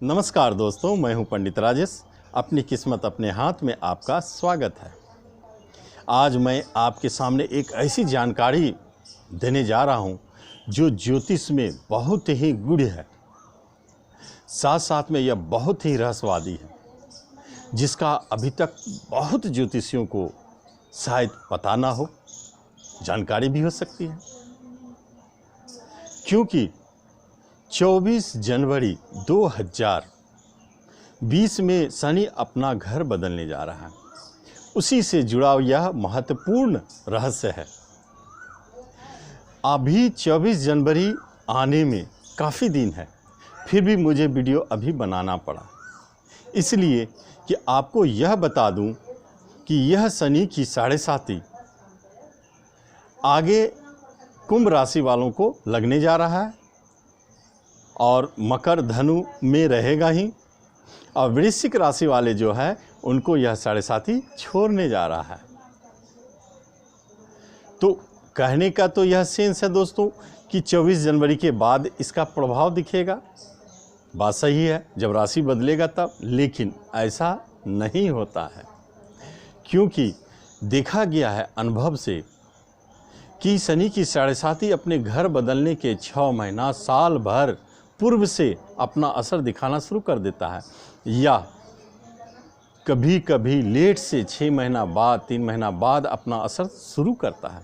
नमस्कार दोस्तों, मैं हूं पंडित राजेश। अपनी किस्मत अपने हाथ में आपका स्वागत है। आज मैं आपके सामने एक ऐसी जानकारी देने जा रहा हूं जो ज्योतिष में बहुत ही गूढ़ है, साथ साथ में यह बहुत ही रहस्यवादी है, जिसका अभी तक बहुत ज्योतिषियों को शायद पता ना हो, जानकारी भी हो सकती है। क्योंकि 24 जनवरी 2020 में शनि अपना घर बदलने जा रहा है। उसी से जुड़ा यह महत्वपूर्ण रहस्य है। अभी 24 जनवरी आने में काफ़ी दिन है, फिर भी मुझे वीडियो अभी बनाना पड़ा, इसलिए कि आपको यह बता दूं कि यह शनि की 7.5 आगे कुंभ राशि वालों को लगने जा रहा है और मकर धनु में रहेगा ही, और वृश्चिक राशि वाले जो है उनको यह 7.5 छोड़ने जा रहा है। तो कहने का तो यह सेंस है दोस्तों कि 24 जनवरी के बाद इसका प्रभाव दिखेगा। बात सही है, जब राशि बदलेगा तब, लेकिन ऐसा नहीं होता है, क्योंकि देखा गया है अनुभव से कि शनि की 7.5 अपने घर बदलने के 6 महीना साल भर पूर्व से अपना असर दिखाना शुरू कर देता है, या कभी कभी लेट से 6 महीना बाद 3 महीना बाद अपना असर शुरू करता है।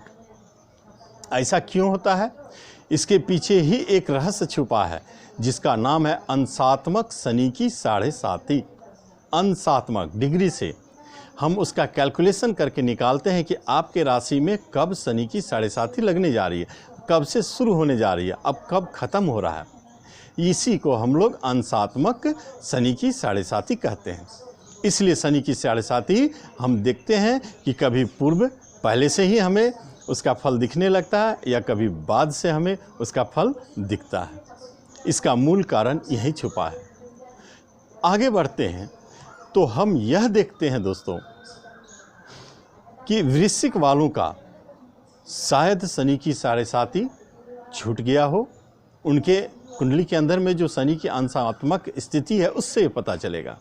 ऐसा क्यों होता है? इसके पीछे ही एक रहस्य छुपा है, जिसका नाम है अंशात्मक शनि की 7.5। अंशात्मक डिग्री से हम उसका कैलकुलेशन करके निकालते हैं कि आपके राशि में कब शनि की 7.5 लगने जा रही है, कब से शुरू होने जा रही है, अब कब खत्म हो रहा है। इसी को हम लोग अंशात्मक शनि की 7.5 कहते हैं। इसलिए शनि की 7.5 हम देखते हैं कि कभी पूर्व पहले से ही हमें उसका फल दिखने लगता है, या कभी बाद से हमें उसका फल दिखता है। इसका मूल कारण यही छुपा है। आगे बढ़ते हैं तो हम यह देखते हैं दोस्तों कि वृश्चिक वालों का शायद शनि की 7.5 छूट गया हो। उनके कुंडली के अंदर में जो शनि की अंशात्मक स्थिति है उससे पता चलेगा।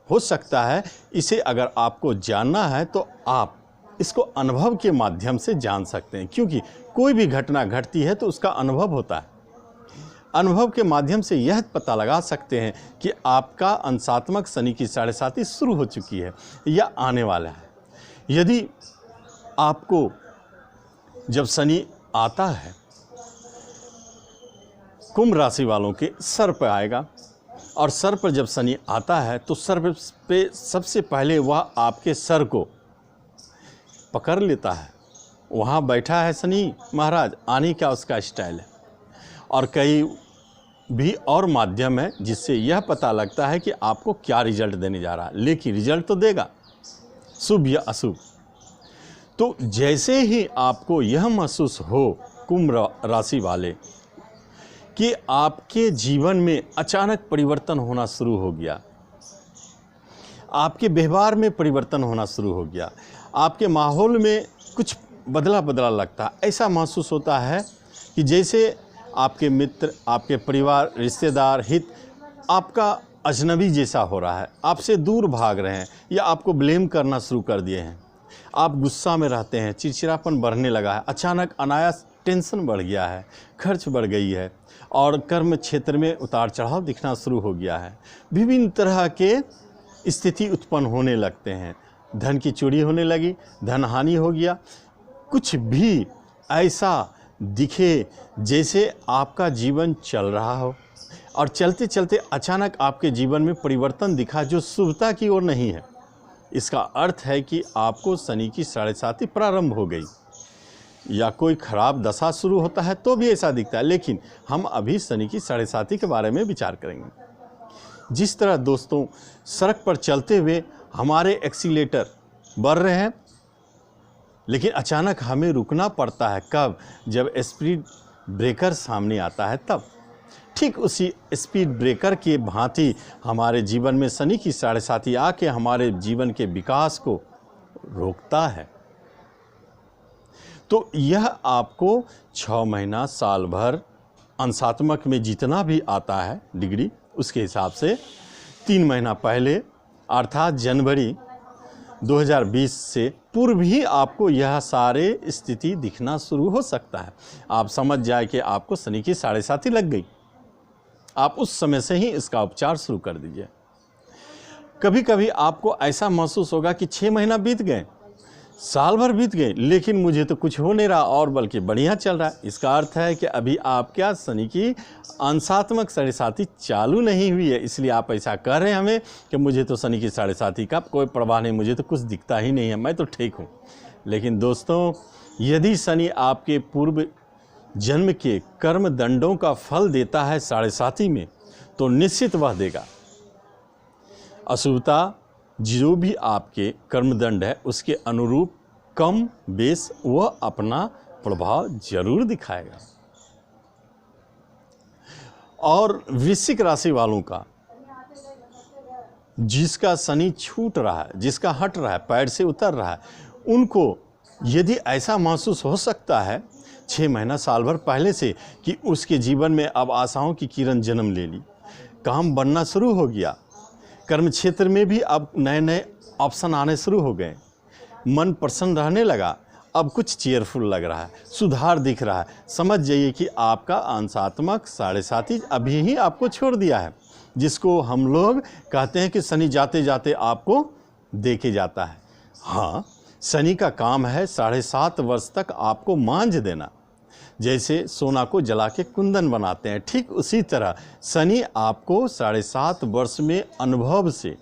हो सकता है इसे अगर आपको जानना है तो आप इसको अनुभव के माध्यम से जान सकते हैं, क्योंकि कोई भी घटना घटती है तो उसका अनुभव होता है। अनुभव के माध्यम से यह पता लगा सकते हैं कि आपका अंशात्मक शनि की 7.5 शुरू हो चुकी है या आने वाला है। यदि आपको जब शनि आता है, कुंभ राशि वालों के सर पर आएगा, और सर पर जब शनि आता है तो सर पे सबसे पहले वह आपके सर को पकड़ लेता है। वहाँ बैठा है शनि महाराज, आने का उसका स्टाइल है। और कई भी और माध्यम है जिससे यह पता लगता है कि आपको क्या रिजल्ट देने जा रहा है, लेकिन रिजल्ट तो देगा, शुभ या अशुभ। तो जैसे ही आपको यह महसूस हो कुंभ राशि वाले कि आपके जीवन में अचानक परिवर्तन होना शुरू हो गया, आपके व्यवहार में परिवर्तन होना शुरू हो गया, आपके माहौल में कुछ बदला बदला लगता, ऐसा महसूस होता है कि जैसे आपके मित्र, आपके परिवार, रिश्तेदार, हित आपका अजनबी जैसा हो रहा है, आपसे दूर भाग रहे हैं या आपको ब्लेम करना शुरू कर दिए हैं। आप गुस्सा में रहते हैं, चिड़चिड़ापन बढ़ने लगा है, अचानक अनायास टेंशन बढ़ गया है, खर्च बढ़ गई है, और कर्म क्षेत्र में उतार चढ़ाव दिखना शुरू हो गया है। विभिन्न तरह के स्थिति उत्पन्न होने लगते हैं। धन की चोरी होने लगी, धन हानि हो गया, कुछ भी ऐसा दिखे जैसे आपका जीवन चल रहा हो, और चलते चलते अचानक आपके जीवन में परिवर्तन दिखा जो शुभता की ओर नहीं है। इसका अर्थ है कि आपको शनि की 7.5 प्रारंभ हो गई, या कोई खराब दशा शुरू होता है तो भी ऐसा दिखता है। लेकिन हम अभी शनि की 7.5 के बारे में विचार करेंगे। जिस तरह दोस्तों सड़क पर चलते हुए हमारे एक्सीलेटर बढ़ रहे हैं, लेकिन अचानक हमें रुकना पड़ता है, कब? जब स्पीड ब्रेकर सामने आता है तब। ठीक उसी स्पीड ब्रेकर के भांति हमारे जीवन में शनि की 7.5 आके हमारे जीवन के विकास को रोकता है। तो यह आपको 6 महीना साल भर अंशात्मक में जितना भी आता है डिग्री, उसके हिसाब से 3 महीना पहले अर्थात जनवरी 2020 से पूर्व ही आपको यह सारे स्थिति दिखना शुरू हो सकता है। आप समझ जाए कि आपको शनि की 7.5 लग गई, आप उस समय से ही इसका उपचार शुरू कर दीजिए। कभी कभी आपको ऐसा महसूस होगा कि 6 महीना बीत गए, साल भर बीत गए, लेकिन मुझे तो कुछ हो नहीं रहा और बल्कि बढ़िया चल रहा है। इसका अर्थ है कि अभी आप क्या शनि की अंशात्मक 7.5 चालू नहीं हुई है, इसलिए आप ऐसा कह रहे हैं हमें कि मुझे तो शनि की 7.5 का कोई परवाह नहीं, मुझे तो कुछ दिखता ही नहीं है, मैं तो ठीक हूँ। लेकिन दोस्तों, यदि शनि आपके पूर्व जन्म के कर्म दंडों का फल देता है 7.5 में, तो निश्चित वह देगा। अशुभता जो भी आपके कर्मदंड है उसके अनुरूप कम बेस वह अपना प्रभाव जरूर दिखाएगा। और वृश्चिक राशि वालों का जिसका शनि छूट रहा है, जिसका हट रहा है, पैर से उतर रहा है, उनको यदि ऐसा महसूस हो सकता है 6 महीना साल भर पहले से कि उसके जीवन में अब आशाओं की किरण जन्म ले ली, काम बनना शुरू हो गया, कर्म क्षेत्र में भी अब नए नए ऑप्शन आने शुरू हो गए, मन प्रसन्न रहने लगा, अब कुछ चेयरफुल लग रहा है, सुधार दिख रहा है, समझ जाइए कि आपका अंशात्मक 7.5 अभी ही आपको छोड़ दिया है, जिसको हम लोग कहते हैं कि शनि जाते जाते आपको देके जाता है। हाँ, शनि का काम है 7.5 वर्ष तक आपको मांझ देना। जैसे सोना को जला के कुंदन बनाते हैं, ठीक उसी तरह शनि आपको 7.5 वर्ष में अनुभव से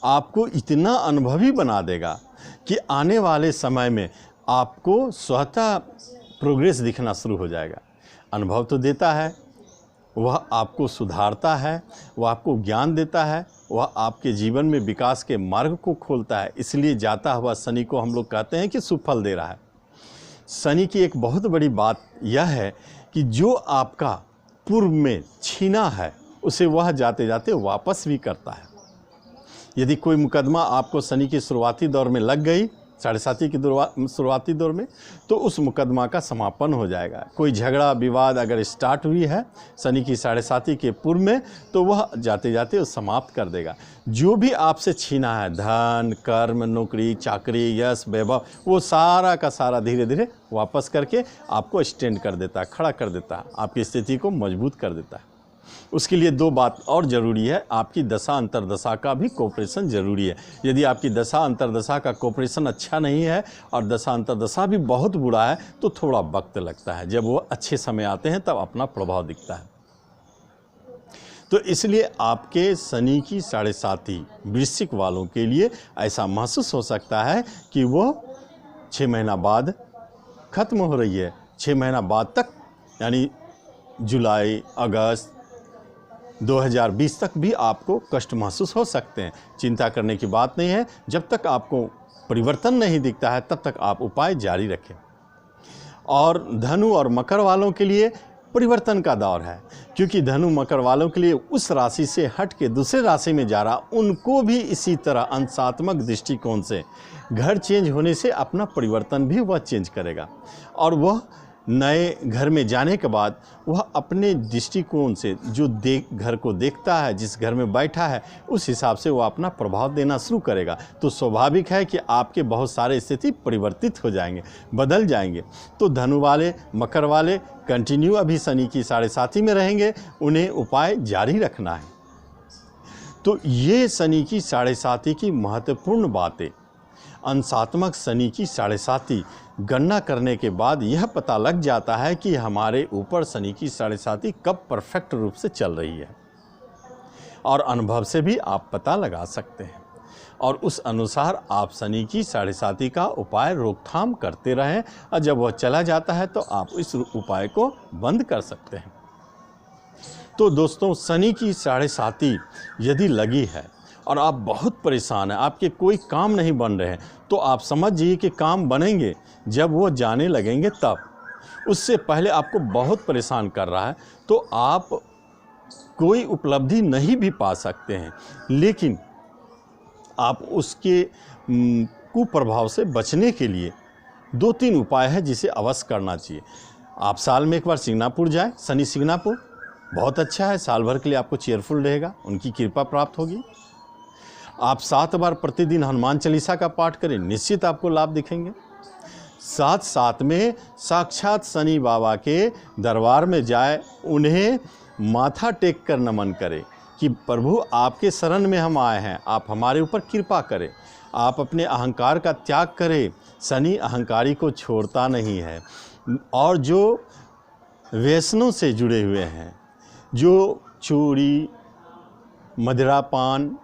आपको इतना अनुभवी बना देगा कि आने वाले समय में आपको स्वतः प्रोग्रेस दिखना शुरू हो जाएगा। अनुभव तो देता है, वह आपको सुधारता है, वह आपको ज्ञान देता है, वह आपके जीवन में विकास के मार्ग को खोलता है। इसलिए जाता हुआ शनि को हम लोग कहते हैं कि सुफल दे रहा है। शनि की एक बहुत बड़ी बात यह है कि जो आपका पूर्व में छीना है उसे वह जाते जाते वापस भी करता है। यदि कोई मुकदमा आपको शनि के शुरुआती दौर में लग गई, 7.5 की शुरुआती दौर में, तो उस मुकदमा का समापन हो जाएगा। कोई झगड़ा विवाद अगर स्टार्ट हुई है शनि की 7.5 के पूर्व में, तो वह जाते जाते वो समाप्त कर देगा। जो भी आपसे छीना है, धन, कर्म, नौकरी, चाकरी, यश, वैभव, वो सारा का सारा धीरे धीरे वापस करके आपको स्टैंड कर देता है, खड़ा कर देता है, आपकी स्थिति को मजबूत कर देता है। उसके लिए 2 बात और ज़रूरी है, आपकी दशा अंतरदशा का भी कोऑपरेशन ज़रूरी है। यदि आपकी दशा अंतरदशा का कोऑपरेशन अच्छा नहीं है और दशा अंतरदशा भी बहुत बुरा है, तो थोड़ा वक्त लगता है। जब वो अच्छे समय आते हैं तब अपना प्रभाव दिखता है। तो इसलिए आपके शनि की 7.5 वृश्चिक वालों के लिए ऐसा महसूस हो सकता है कि वो 6 महीना बाद खत्म हो रही है। 6 महीना बाद तक, यानी जुलाई, अगस्त 2020 तक भी आपको कष्ट महसूस हो सकते हैं। चिंता करने की बात नहीं है। जब तक आपको परिवर्तन नहीं दिखता है तब तक आप उपाय जारी रखें। और धनु और मकर वालों के लिए परिवर्तन का दौर है, क्योंकि धनु मकर वालों के लिए उस राशि से हट के दूसरे राशि में जा रहा, उनको भी इसी तरह अंशात्मक दृष्टिकोण से घर चेंज होने से अपना परिवर्तन भी वह चेंज करेगा। और वह नए घर में जाने के बाद वह अपने दृष्टिकोण से जो घर को देखता है, जिस घर में बैठा है, उस हिसाब से वह अपना प्रभाव देना शुरू करेगा। तो स्वाभाविक है कि आपके बहुत सारे स्थिति परिवर्तित हो जाएंगे, बदल जाएंगे। तो धनु वाले, मकर वाले कंटिन्यू अभी शनि की 7.5 में रहेंगे, उन्हें उपाय जारी रखना है। तो ये शनि की 7.5 की महत्वपूर्ण बातें। अंशात्मक शनि की 7.5 गणना करने के बाद यह पता लग जाता है कि हमारे ऊपर शनि की 7.5 कब परफेक्ट रूप से चल रही है, और अनुभव से भी आप पता लगा सकते हैं। और उस अनुसार आप शनि की 7.5 का उपाय रोकथाम करते रहें, और जब वह चला जाता है तो आप इस उपाय को बंद कर सकते हैं। तो दोस्तों, शनि की 7.5 यदि लगी है और आप बहुत परेशान हैं, आपके कोई काम नहीं बन रहे हैं, तो आप समझिए कि काम बनेंगे जब वो जाने लगेंगे तब। उससे पहले आपको बहुत परेशान कर रहा है तो आप कोई उपलब्धि नहीं भी पा सकते हैं, लेकिन आप उसके कुप्रभाव से बचने के लिए 2-3 उपाय है जिसे अवश्य करना चाहिए। आप साल में एक बार सिंगापुर जाएं, शनि सिंगापुर बहुत अच्छा है, साल भर के लिए आपको चेयरफुल रहेगा, उनकी कृपा प्राप्त होगी। आप 7 बार प्रतिदिन हनुमान चालीसा का पाठ करें, निश्चित आपको लाभ दिखेंगे। साथ में साक्षात शनि बाबा के दरबार में जाए, उन्हें माथा टेक कर नमन करें कि प्रभु आपके शरण में हम आए हैं, आप हमारे ऊपर कृपा करें, आप अपने अहंकार का त्याग करें। शनि अहंकारी को छोड़ता नहीं है। और जो व्यसनों से जुड़े हुए हैं, जो चोरी, मदिरापान,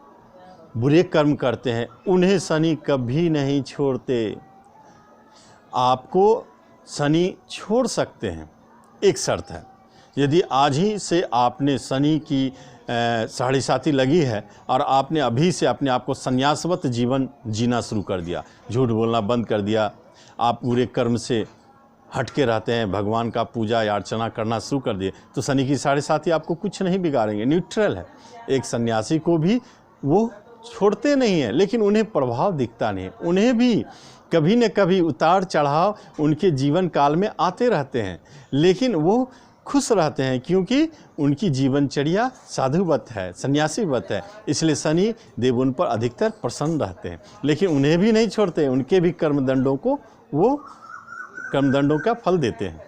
बुरे कर्म करते हैं, उन्हें शनि कभी नहीं छोड़ते। आपको शनि छोड़ सकते हैं, एक शर्त है, यदि आज ही से आपने शनि की साढ़े साथी लगी है और आपने अभी से अपने आप को संन्यासवत जीवन जीना शुरू कर दिया, झूठ बोलना बंद कर दिया, आप पूरे कर्म से हट के रहते हैं, भगवान का पूजा या अर्चना करना शुरू कर दिए, तो शनि की साढ़े साथी आपको कुछ नहीं बिगाड़ेंगे, न्यूट्रल है। एक सन्यासी को भी वो छोड़ते नहीं हैं, लेकिन उन्हें प्रभाव दिखता नहीं, उन्हें भी कभी न कभी उतार चढ़ाव उनके जीवन काल में आते रहते हैं, लेकिन वो खुश रहते हैं क्योंकि उनकी जीवनचर्या साधुवत है, सन्यासीवत है, इसलिए शनि देव उन पर अधिकतर प्रसन्न रहते हैं। लेकिन उन्हें भी नहीं छोड़ते, उनके भी कर्मदंडों को वो कर्मदंडों का फल देते हैं।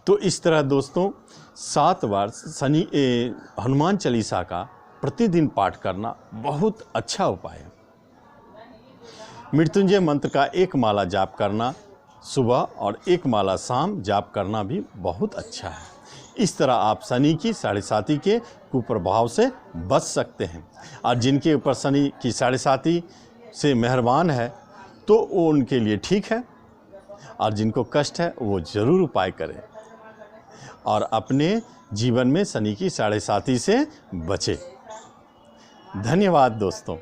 तो इस तरह दोस्तों 7 बार शनि हनुमान चालीसा का प्रतिदिन पाठ करना बहुत अच्छा उपाय है। मृत्युंजय मंत्र का 1 माला जाप करना सुबह और 1 माला शाम जाप करना भी बहुत अच्छा है। इस तरह आप शनि की साढ़े साती के कुप्रभाव से बच सकते हैं। और जिनके ऊपर शनि की साढ़े साती से मेहरबान है तो वो उनके लिए ठीक है, और जिनको कष्ट है वो ज़रूर उपाय करें और अपने जीवन में शनि की साढ़े साती से बचे। धन्यवाद दोस्तों।